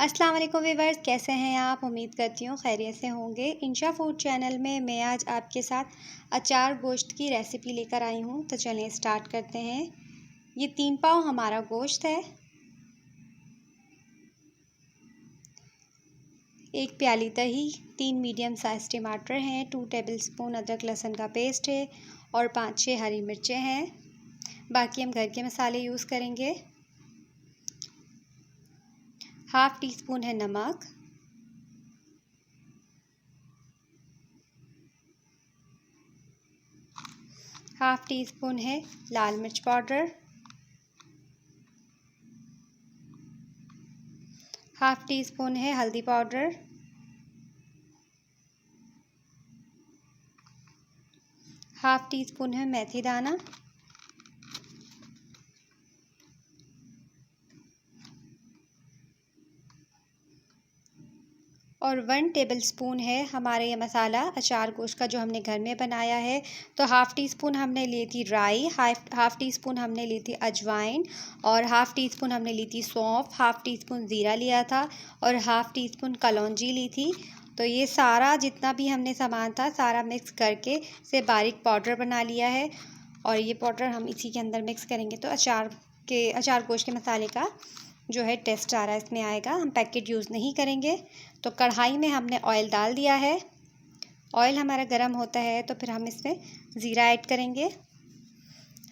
अस्सलाम वालेकुम व्यूअर्स, कैसे हैं आप? उम्मीद करती हूँ खैरियत से होंगे। इंशा फूड चैनल में मैं आज आपके साथ अचार गोश्त की रेसिपी लेकर आई हूँ। तो चलें स्टार्ट करते हैं। ये 3 पाव हमारा गोश्त है, 1 प्याली दही, 3 मीडियम साइज़ टमाटर हैं, 2 टेबलस्पून अदरक लहसुन का पेस्ट है और 5-6 हरी मिर्चें हैं। बाकी हम घर के मसाले यूज़ करेंगे। हाफ़ टी स्पून है नमक, हाफ़ टी स्पून है लाल मिर्च पाउडर, हाफ़ टी स्पून है हल्दी पाउडर, हाफ़ टी स्पून है मेथी दाना और 1 टेबलस्पून है हमारे ये मसाला अचार गोश्त का जो हमने घर में बनाया है। तो हाफ़ टी स्पून हमने ली थी राई, हाफ़ टी स्पून हमने ली थी अजवाइन और हाफ़ टी स्पून हमने ली थी सौंफ, हाफ़ टी स्पून ज़ीरा लिया था और हाफ़ टी स्पून कलौंजी ली थी। तो ये सारा जितना भी हमने सामान था सारा मिक्स करके इसे बारीक पाउडर बना लिया है और ये पाउडर हम इसी के अंदर मिक्स करेंगे तो अचार गोश्त के मसाले का जो है टेस्ट आ रहा है इसमें आएगा। हम पैकेट यूज़ नहीं करेंगे। तो कढ़ाई में हमने ऑयल डाल दिया है। ऑयल हमारा गर्म होता है तो फिर हम इसमें ज़ीरा ऐड करेंगे।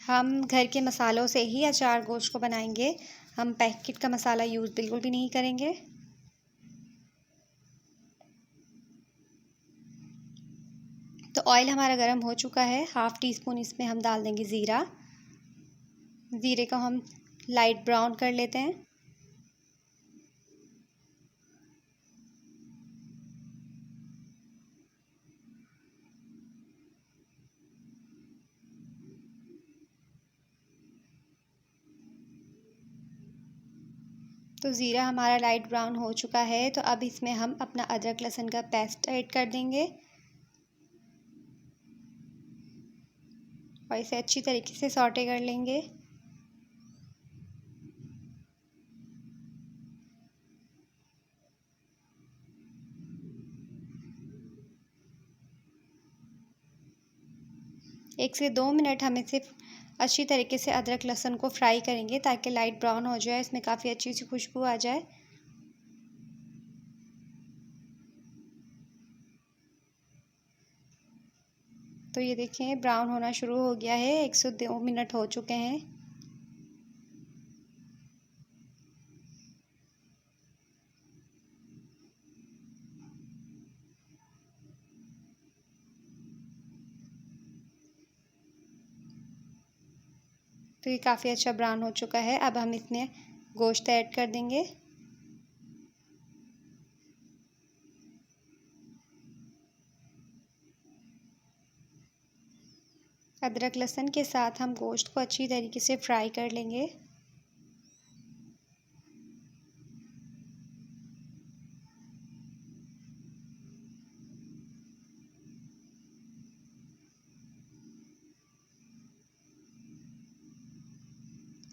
हम घर के मसालों से ही अचार गोश्त को बनाएंगे, हम पैकेट का मसाला यूज़ बिल्कुल भी नहीं करेंगे। तो ऑयल हमारा गर्म हो चुका है। हाफ़ टी स्पून इसमें हम डाल देंगे ज़ीरा। ज़ीरे को हम लाइट ब्राउन कर लेते हैं। तो ज़ीरा हमारा लाइट ब्राउन हो चुका है। तो अब इसमें हम अपना अदरक लहसुन का पेस्ट ऐड कर देंगे और इसे अच्छी तरीके से सौटे कर लेंगे। एक से 2 मिनट हम इसे अच्छी तरीके से अदरक लहसुन को फ्राई करेंगे ताकि लाइट ब्राउन हो जाए, इसमें काफ़ी अच्छी सी खुशबू आ जाए। तो ये देखें ब्राउन होना शुरू हो गया है। 1 से 2 मिनट हो चुके हैं। तो ये काफ़ी अच्छा ब्राउन हो चुका है। अब हम इसमें गोश्त ऐड कर देंगे। अदरक लहसुन के साथ हम गोश्त को अच्छी तरीके से फ्राई कर लेंगे।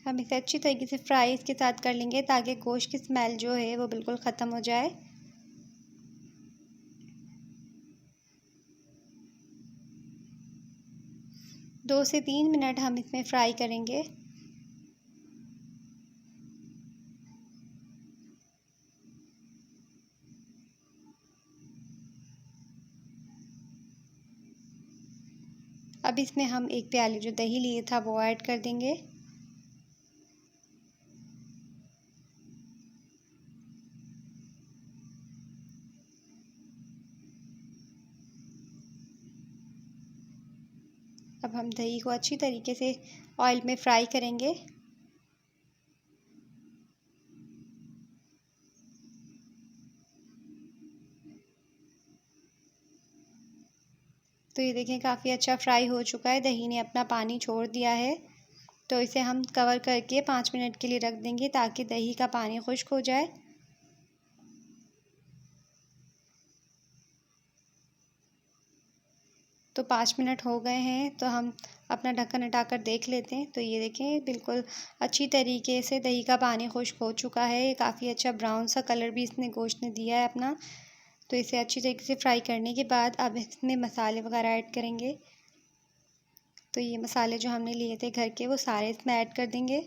हम इसे अच्छी तरीके से फ्राई इसके साथ कर लेंगे ताकि गोश्त की स्मेल जो है वो बिल्कुल ख़त्म हो जाए। दो से 3 मिनट हम इसमें फ्राई करेंगे। अब इसमें हम 1 प्याली जो दही लिए था वो ऐड कर देंगे। अब हम दही को अच्छी तरीके से ऑयल में फ्राई करेंगे। तो ये देखें काफ़ी अच्छा फ्राई हो चुका है, दही ने अपना पानी छोड़ दिया है। तो इसे हम कवर करके 5 मिनट के लिए रख देंगे ताकि दही का पानी खुश्क हो जाए। तो 5 मिनट हो गए हैं, तो हम अपना ढक्कन हटाकर देख लेते हैं। तो ये देखें बिल्कुल अच्छी तरीके से दही का पानी खुश्क हो चुका है। ये काफ़ी अच्छा ब्राउन सा कलर भी इसने गोश्त ने दिया है अपना। तो इसे अच्छी तरीके से फ्राई करने के बाद अब इसमें मसाले वगैरह ऐड करेंगे। तो ये मसाले जो हमने लिए थे घर के, वो सारे इसमें ऐड कर देंगे।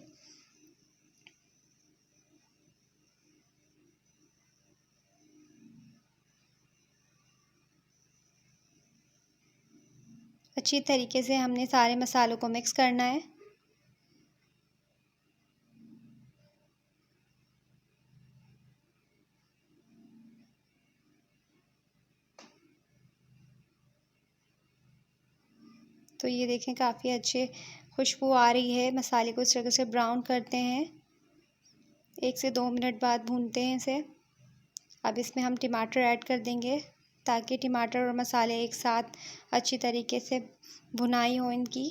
अच्छी तरीके से हमने सारे मसालों को मिक्स करना है। तो ये देखें काफ़ी अच्छे खुशबू आ रही है। मसाले को इस तरह से ब्राउन करते हैं। 1 से 2 मिनट बाद भूनते हैं इसे। अब इसमें हम टमाटर ऐड कर देंगे ताकि टमाटर और मसाले एक साथ अच्छी तरीके से भुनाई हो इनकी।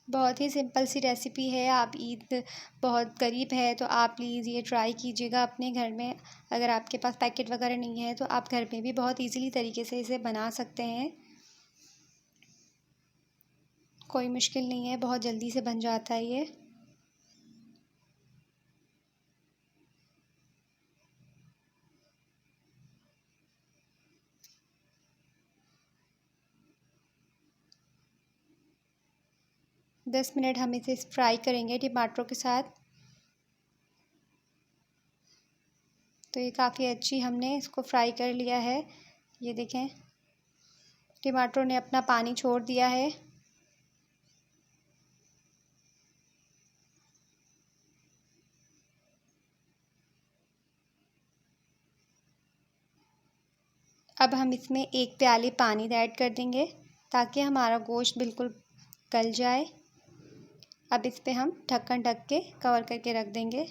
बहुत ही सिंपल सी रेसिपी है। आप ईद बहुत करीब है तो आप प्लीज़ ये ट्राई कीजिएगा अपने घर में। अगर आपके पास पैकेट वगैरह नहीं है तो आप घर में भी बहुत इजीली तरीके से इसे बना सकते हैं। कोई मुश्किल नहीं है, बहुत जल्दी से बन जाता है ये। दस मिनट हम इसे फ्राई करेंगे टमाटरों के साथ। तो ये काफ़ी अच्छी हमने इसको फ्राई कर लिया है। ये देखें टमाटरों ने अपना पानी छोड़ दिया है। अब हम इसमें 1 प्याली पानी ऐड कर देंगे ताकि हमारा गोश्त बिल्कुल गल जाए। अब इस पे हम ढक्कन ढक के कवर करके रख देंगे।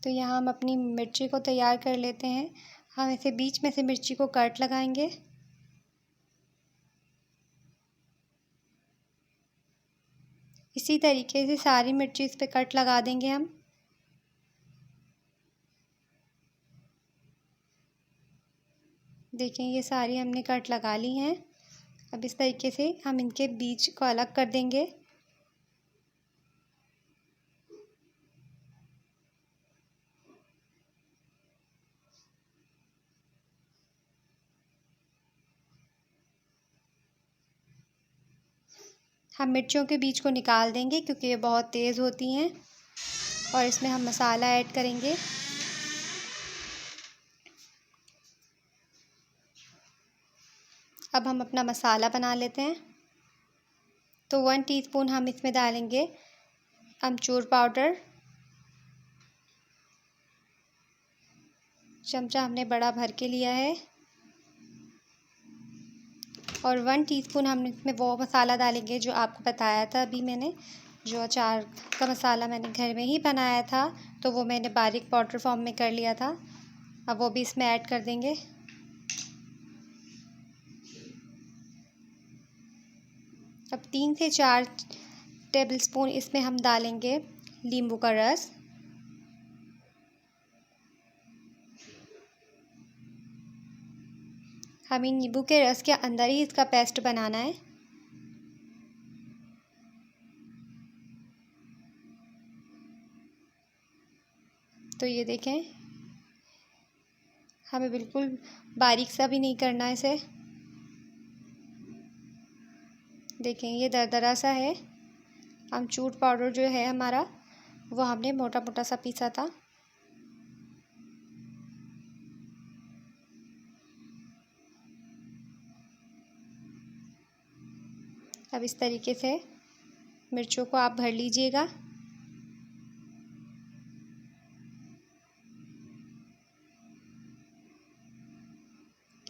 तो यहाँ हम अपनी मिर्ची को तैयार कर लेते हैं। हम इसे बीच में से मिर्ची को कट लगाएंगे। इसी तरीके से सारी मिर्ची इस पे कट लगा देंगे हम। देखें ये सारी हमने कट लगा ली हैं। अब इस तरीके से हम इनके बीज को अलग कर देंगे। हम मिर्चियों के बीज को निकाल देंगे क्योंकि ये बहुत तेज़ होती हैं। और इसमें हम मसाला ऐड करेंगे। अब हम अपना मसाला बना लेते हैं। तो 1 टीस्पून हम इसमें डालेंगे अमचूर पाउडर। चमचा हमने बड़ा भर के लिया है। और 1 टीस्पून हम इसमें वो मसाला डालेंगे जो आपको बताया था अभी मैंने, जो अचार का मसाला मैंने घर में ही बनाया था। तो वो मैंने बारीक पाउडर फॉर्म में कर लिया था। अब वो भी इसमें ऐड कर देंगे। अब 3 से 4 टेबलस्पून इसमें हम डालेंगे नींबू का रस। हमें नींबू के रस के अंदर ही इसका पेस्ट बनाना है। तो ये देखें हमें बिल्कुल बारीक सा भी नहीं करना है इसे। देखें ये दरदरा सा है। अमचूर पाउडर जो है हमारा, वो हमने मोटा मोटा सा पीसा था। अब इस तरीके से मिर्चों को आप भर लीजिएगा।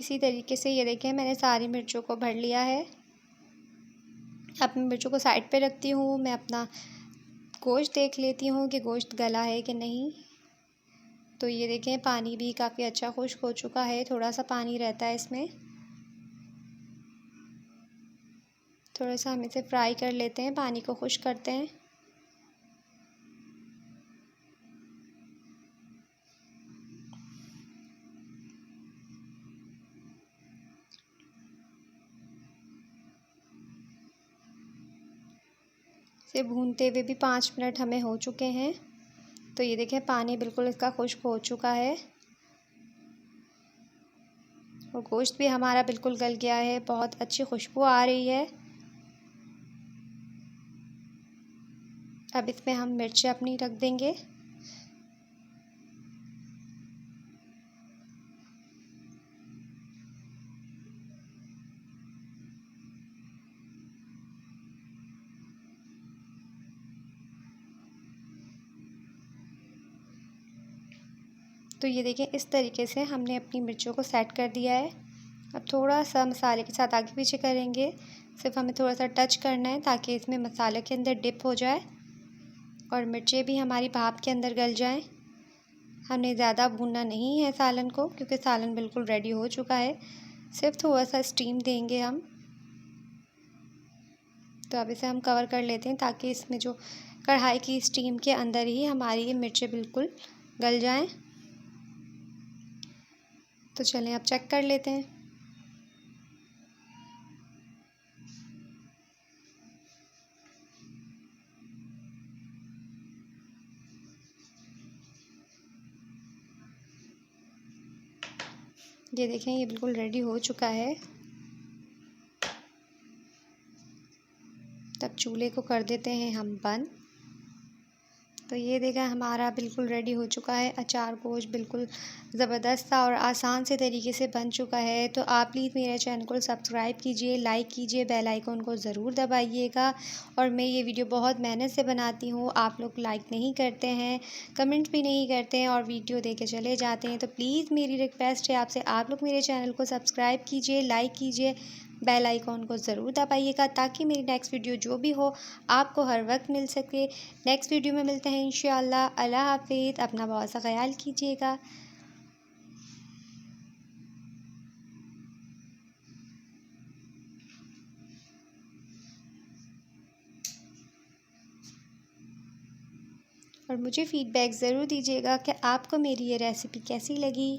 इसी तरीके से ये देखें मैंने सारी मिर्चों को भर लिया है। अब मैं मिर्चों को साइड पे रखती हूँ। मैं अपना गोश्त देख लेती हूँ कि गोश्त गला है कि नहीं। तो ये देखें पानी भी काफ़ी अच्छा खुश्क हो चुका है, थोड़ा सा पानी रहता है इसमें। थोड़ा सा हम इसे फ्राई कर लेते हैं, पानी को खुश्क करते हैं। इसे भूनते हुए भी 5 मिनट हमें हो चुके हैं। तो ये देखें पानी बिल्कुल इसका खुश्क हो चुका है और गोश्त भी हमारा बिल्कुल गल गया है। बहुत अच्छी खुशबू आ रही है। अब इसमें हम मिर्चें अपनी रख देंगे। तो ये देखें इस तरीके से हमने अपनी मिर्चों को सेट कर दिया है। अब थोड़ा सा मसाले के साथ आगे पीछे करेंगे। सिर्फ हमें थोड़ा सा टच करना है ताकि इसमें मसाले के अंदर डिप हो जाए और मिर्चें भी हमारी भाप के अंदर गल जाएं। हमने ज़्यादा भूनना नहीं है सालन को, क्योंकि सालन बिल्कुल रेडी हो चुका है। सिर्फ थोड़ा सा स्टीम देंगे हम। तो अब इसे हम कवर कर लेते हैं ताकि इसमें जो कढ़ाई की स्टीम के अंदर ही हमारी ये मिर्चें बिल्कुल गल जाएं। तो चलें अब चेक कर लेते हैं। ये देखें ये बिल्कुल रेडी हो चुका है। तब चूल्हे को कर देते हैं हम बंद। तो ये देखा हमारा बिल्कुल रेडी हो चुका है। अचार गोश्त बिल्कुल ज़बरदस्त था और आसान से तरीके से बन चुका है। तो आप प्लीज़ मेरे चैनल को सब्सक्राइब कीजिए, लाइक कीजिए, बेल आइकन को ज़रूर दबाइएगा। और मैं ये वीडियो बहुत मेहनत से बनाती हूँ, आप लोग लाइक नहीं करते हैं, कमेंट भी नहीं करते हैं और वीडियो देख के चले जाते हैं। तो प्लीज़ मेरी रिक्वेस्ट है आपसे, आप लोग मेरे चैनल को सब्सक्राइब कीजिए, लाइक कीजिए, बेल आइकॉन को ज़रूर दबाइएगा ताकि मेरी नेक्स्ट वीडियो जो भी हो आपको हर वक्त मिल सके। नेक्स्ट वीडियो में मिलते हैं इंशाअल्लाह। अल्लाह हाफ़िज़। अपना बहुत सा ख्याल कीजिएगा। और मुझे फ़ीडबैक ज़रूर दीजिएगा कि आपको मेरी ये रेसिपी कैसी लगी।